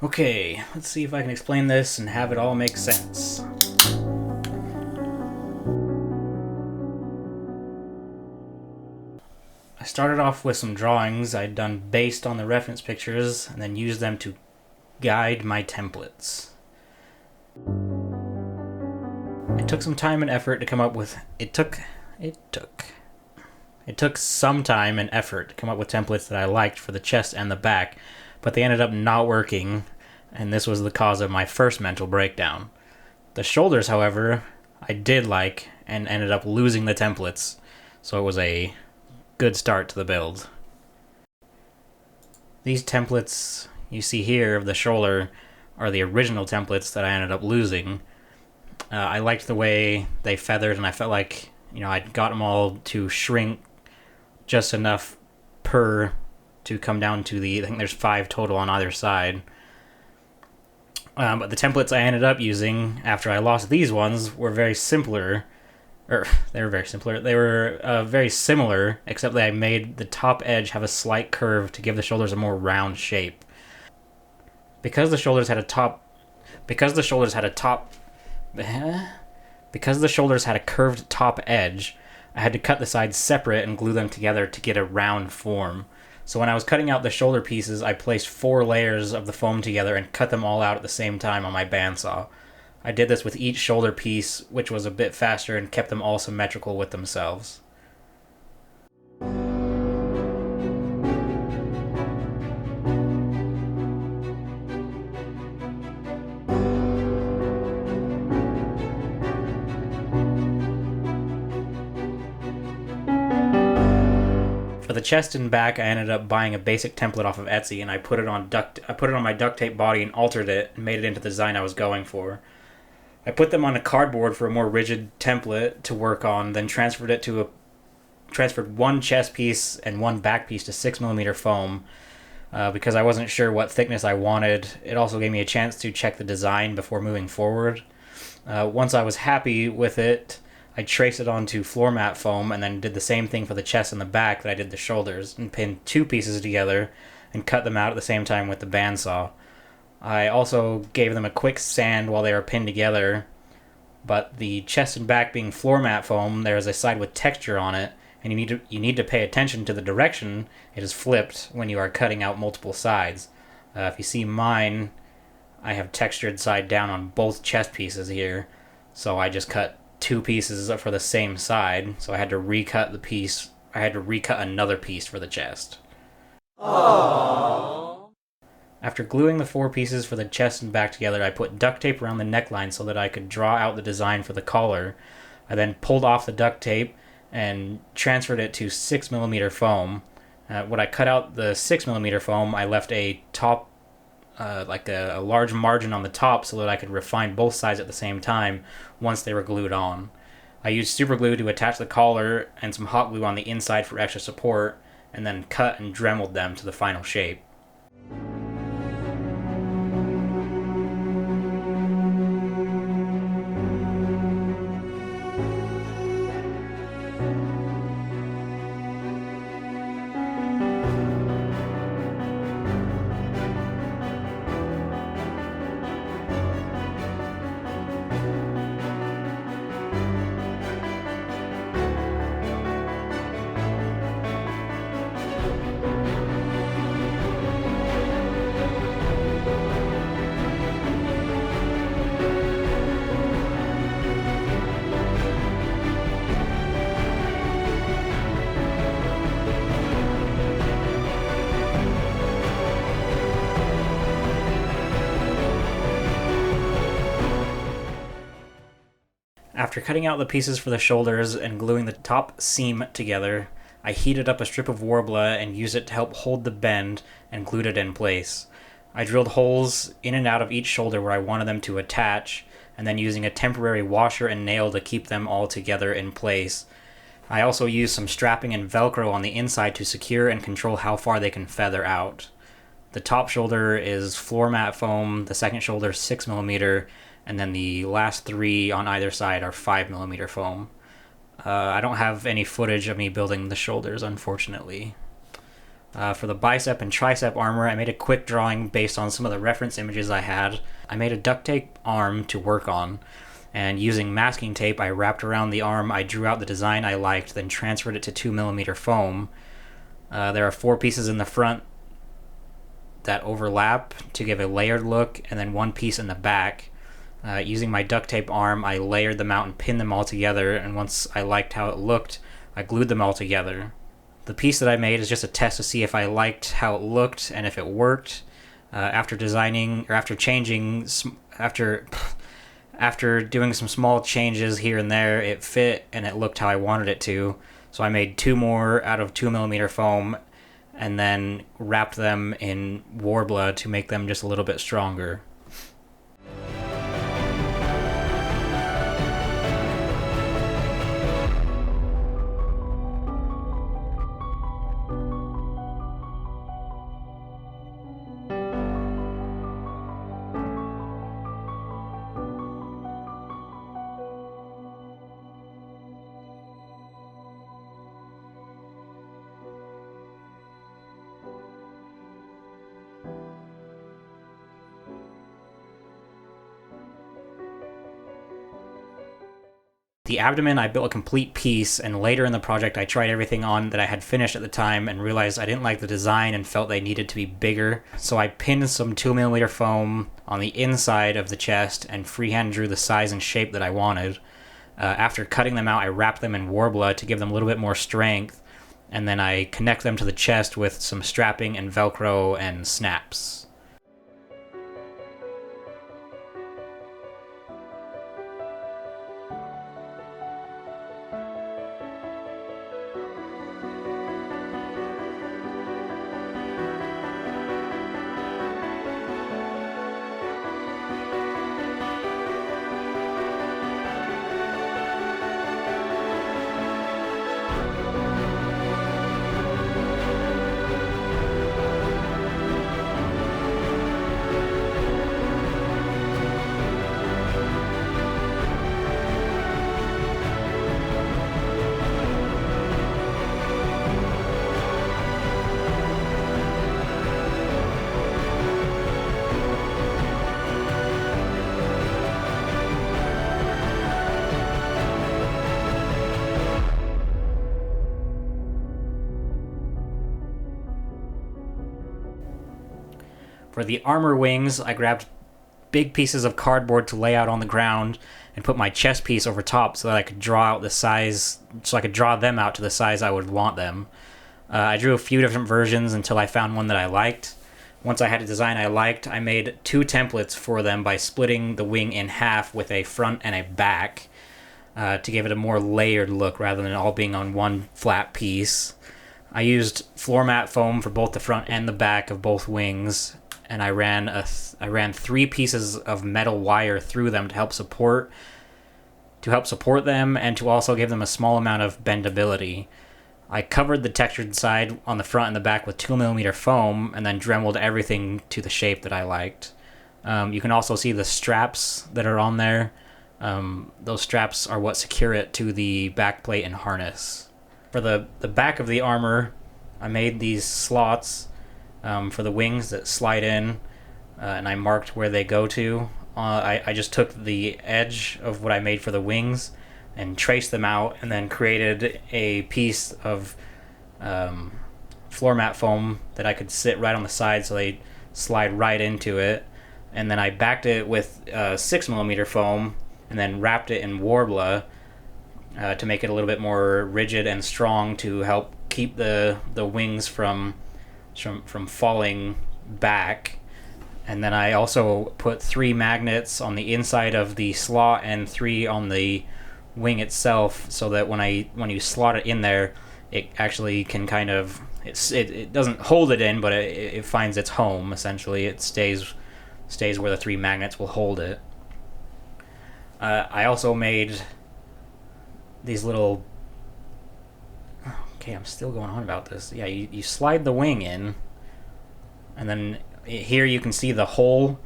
Okay, let's see if I can explain this and have it all make sense. I started off with some drawings I'd done based on the reference pictures and then used them to guide my templates. It took some time and effort to come up with... It took some time and effort to come up with templates that I liked for the chest and the back, but they ended up not working, and this was the cause of my first mental breakdown. The shoulders, however, I did like, and ended up losing the templates, so it was a good start to the build. These templates you see here of the shoulder are the original templates that I ended up losing. I liked the way they feathered, and I felt like, I'd got them all to shrink just enough per to come down to I think there's 5 total on either side. But the templates I ended up using after I lost these ones were very simpler. They were very simpler. They were very similar, except that I made the top edge have a slight curve to give the shoulders a more round shape. Because the shoulders had a curved top edge, I had to cut the sides separate and glue them together to get a round form. So when I was cutting out the shoulder pieces, I placed 4 layers of the foam together and cut them all out at the same time on my bandsaw. I did this with each shoulder piece, which was a bit faster, and kept them all symmetrical with themselves. For the chest and back, I ended up buying a basic template off of Etsy, and I put it on my duct tape body and altered it and made it into the design I was going for. I put them on a cardboard for a more rigid template to work on, then transferred one chest piece and one back piece to 6mm foam because I wasn't sure what thickness I wanted. It also gave me a chance to check the design before moving forward. Once I was happy with it, I traced it onto floor mat foam and then did the same thing for the chest and the back that I did the shoulders, and pinned 2 pieces together and cut them out at the same time with the bandsaw. I also gave them a quick sand while they were pinned together, but the chest and back being floor mat foam, there is a side with texture on it, and you need to pay attention to the direction it is flipped when you are cutting out multiple sides. If you see mine, I have textured side down on both chest pieces here, so I just cut 2 pieces for the same side, so I had to recut another piece for the chest. Aww. After gluing the 4 pieces for the chest and back together, I put duct tape around the neckline so that I could draw out the design for the collar. I then pulled off the duct tape and transferred it to 6mm foam. When I cut out the 6mm foam, I left a top, a large margin on the top so that I could refine both sides at the same time once they were glued on. I used super glue to attach the collar and some hot glue on the inside for extra support, and then cut and dremeled them to the final shape. After cutting out the pieces for the shoulders and gluing the top seam together, I heated up a strip of Worbla and used it to help hold the bend and glued it in place. I drilled holes in and out of each shoulder where I wanted them to attach, and then using a temporary washer and nail to keep them all together in place. I also used some strapping and Velcro on the inside to secure and control how far they can feather out. The top shoulder is floor mat foam, the second shoulder 6mm, and then the last 3 on either side are 5mm foam. I don't have any footage of me building the shoulders, unfortunately. For the bicep and tricep armor, I made a quick drawing based on some of the reference images I had. I made a duct tape arm to work on, and using masking tape, I wrapped around the arm. I drew out the design I liked, then transferred it to 2mm foam. There are 4 pieces in the front that overlap to give a layered look, and then 1 piece in the back. Using my duct tape arm, I layered them out and pinned them all together, and once I liked how it looked, I glued them all together. The piece that I made is just a test to see if I liked how it looked and if it worked. After doing some small changes here and there, it fit and it looked how I wanted it to. So I made 2 more out of 2mm foam and then wrapped them in Warbler to make them just a little bit stronger. The abdomen, I built a complete piece, and later in the project I tried everything on that I had finished at the time and realized I didn't like the design and felt they needed to be bigger. So I pinned some 2mm foam on the inside of the chest and freehand drew the size and shape that I wanted. After cutting them out, I wrapped them in Warbler to give them a little bit more strength, and then I connect them to the chest with some strapping and Velcro and snaps. For the armor wings, I grabbed big pieces of cardboard to lay out on the ground and put my chest piece over top so that I could draw out the size, so I could draw them out to the size I would want them. I drew a few different versions until I found one that I liked. Once I had a design I liked, I made 2 templates for them by splitting the wing in half with a front and a back to give it a more layered look rather than all being on one flat piece. I used floor mat foam for both the front and the back of both wings, and I ran 3 pieces of metal wire through them to help support them and to also give them a small amount of bendability. I covered the textured side on the front and the back with 2mm foam and then dremeled everything to the shape that I liked. You can also see the straps that are on there. Those straps are what secure it to the back plate and harness. For the back of the armor, I made these slots for the wings that slide in, and I marked where they go to. I just took the edge of what I made for the wings and traced them out and then created a piece of floor mat foam that I could sit right on the side so they slide right into it. And then I backed it with 6mm foam and then wrapped it in Warbler to make it a little bit more rigid and strong to help keep the wings from falling back. And then I also put 3 magnets on the inside of the slot and 3 on the wing itself, so that when you slot it in there, it actually can kind of it doesn't hold it in, but it finds its home. Essentially, it stays where the 3 magnets will hold it. I also made these little. Okay, I'm still going on about this. Yeah, you slide the wing in, and then here you can see the hole.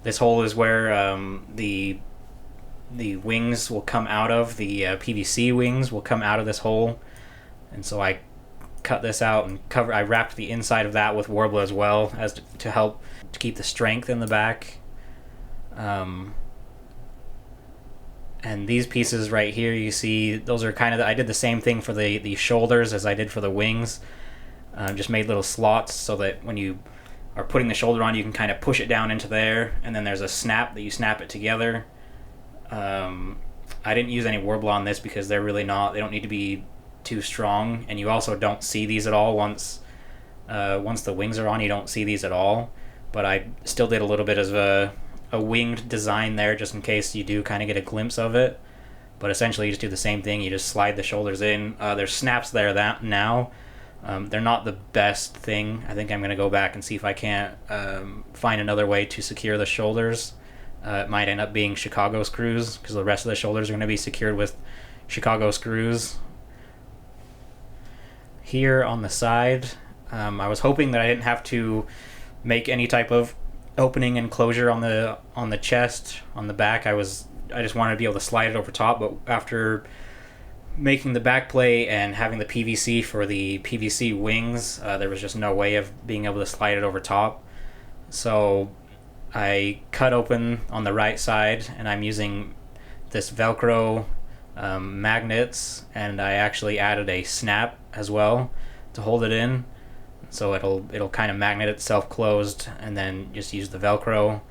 This hole is where the wings will come out of. The PVC wings will come out of this hole, and so I cut this out and I wrapped the inside of that with Warbler as well, as to help to keep the strength in the back. And these pieces right here, you see, those are kind of, I did the same thing for the shoulders as I did for the wings. Just made little slots so that when you are putting the shoulder on, you can kind of push it down into there, and then there's a snap that you snap it together. I didn't use any Warbler on this because they don't need to be too strong, and you also don't see these at all once the wings are on. You don't see these at all, but I still did a little bit of a winged design there just in case you do kind of get a glimpse of it. But essentially you just do the same thing. You just slide the shoulders in. There's snaps there now. They're not the best thing. I think I'm going to go back and see if I can't find another way to secure the shoulders. It might end up being Chicago screws, because the rest of the shoulders are going to be secured with Chicago screws. Here on the side, I was hoping that I didn't have to make any type of opening and closure on the chest, on the back. I just wanted to be able to slide it over top, but after making the back plate and having the PVC for the PVC wings, there was just no way of being able to slide it over top. So I cut open on the right side, and I'm using this Velcro magnets, and I actually added a snap as well to hold it in, so it'll kind of magnet itself closed, and then just use the Velcro.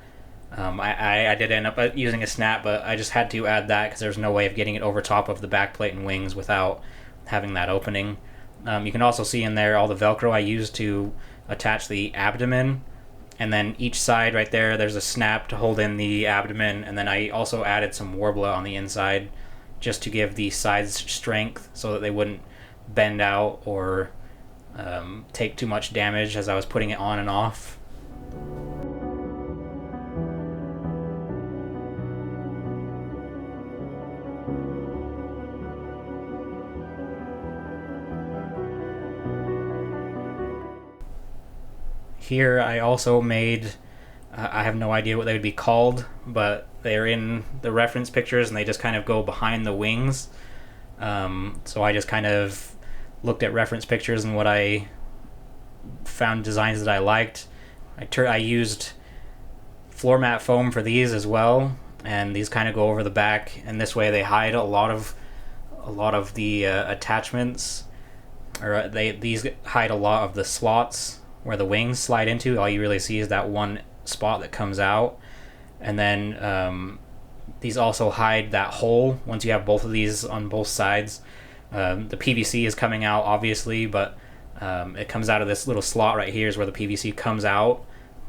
I did end up using a snap, but I just had to add that because there's no way of getting it over top of the back plate and wings without having that opening. You can also see in there all the Velcro I used to attach the abdomen, and then each side right there's a snap to hold in the abdomen, and then I also added some Warbler on the inside just to give the sides strength so that they wouldn't bend out or take too much damage as I was putting it on and off. Here I also made, I have no idea what they would be called, but they're in the reference pictures and they just kind of go behind the wings. So I just kind of looked at reference pictures and what I found designs that I liked. I used floor mat foam for these as well, and these kind of go over the back, and this way they hide a lot of the attachments, or these hide a lot of the slots where the wings slide into. All you really see is that one spot that comes out, and then these also hide that hole once you have both of these on both sides. The PVC is coming out obviously, but it comes out of this little slot right here is where the PVC comes out,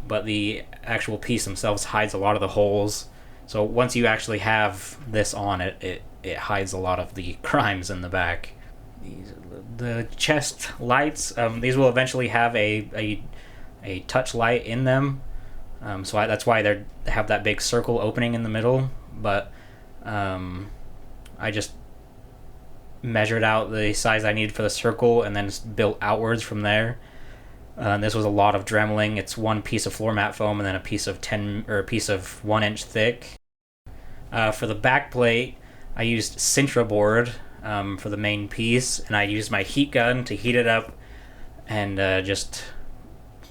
but the actual piece themselves hides a lot of the holes. So once you actually have this on, it hides a lot of the crimes in the back. The chest lights, these will eventually have a touch light in them, so that's why they have that big circle opening in the middle, but I just measured out the size I needed for the circle and then built outwards from there. This was a lot of dremeling. It's one piece of floor mat foam and then a piece of 1 inch thick. For the back plate, I used Sintra board for the main piece, and I used my heat gun to heat it up and just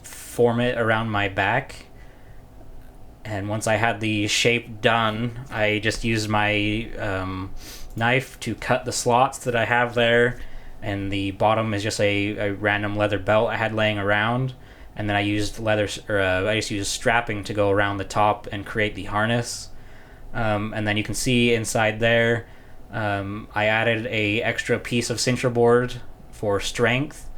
form it around my back. And once I had the shape done, I just used my knife to cut the slots that I have there, and the bottom is just a random leather belt I had laying around, and then I used I just used strapping to go around the top and create the harness. And then you can see inside there, I added a extra piece of Sintra board for strength,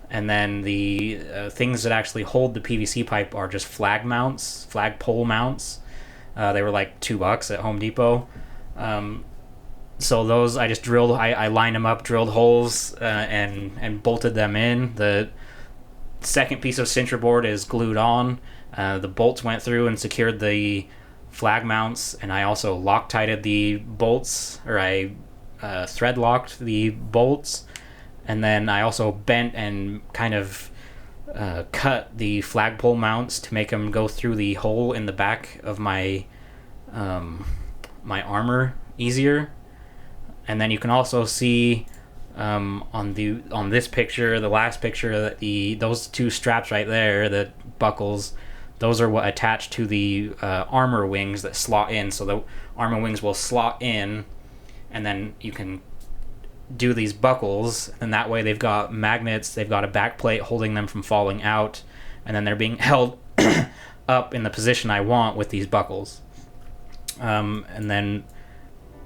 and then the things that actually hold the PVC pipe are just flagpole mounts. They were like $2 at Home Depot. So those I just drilled. I lined them up, drilled holes, and bolted them in. The second piece of Sintra board is glued on. The bolts went through and secured the flag mounts, and I also Loctited the bolts, or I thread locked the bolts, and then I also bent and kind of cut the flagpole mounts to make them go through the hole in the back of my my armor easier. And then you can also see On this picture, the last picture, those two straps right there, the buckles, those are what attach to the armor wings that slot in. So the armor wings will slot in, and then you can do these buckles, and that way they've got magnets, they've got a back plate holding them from falling out, and then they're being held up in the position I want with these buckles. And then,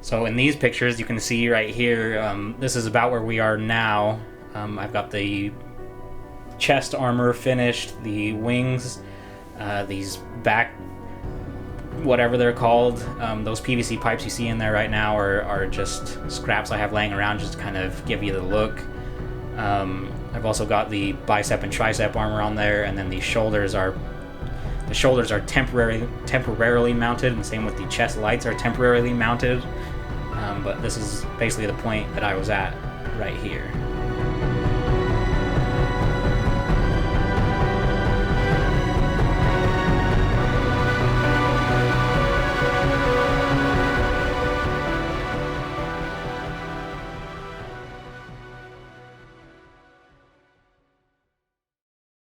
so in these pictures, you can see right here, this is about where we are now. I've got the chest armor finished, the wings, these back, whatever they're called, those PVC pipes you see in there right now are just scraps I have laying around just to kind of give you the look. I've also got the bicep and tricep armor on there, and then the shoulders are temporarily mounted, and same with the chest lights are temporarily mounted. But this is basically the point that I was at right here.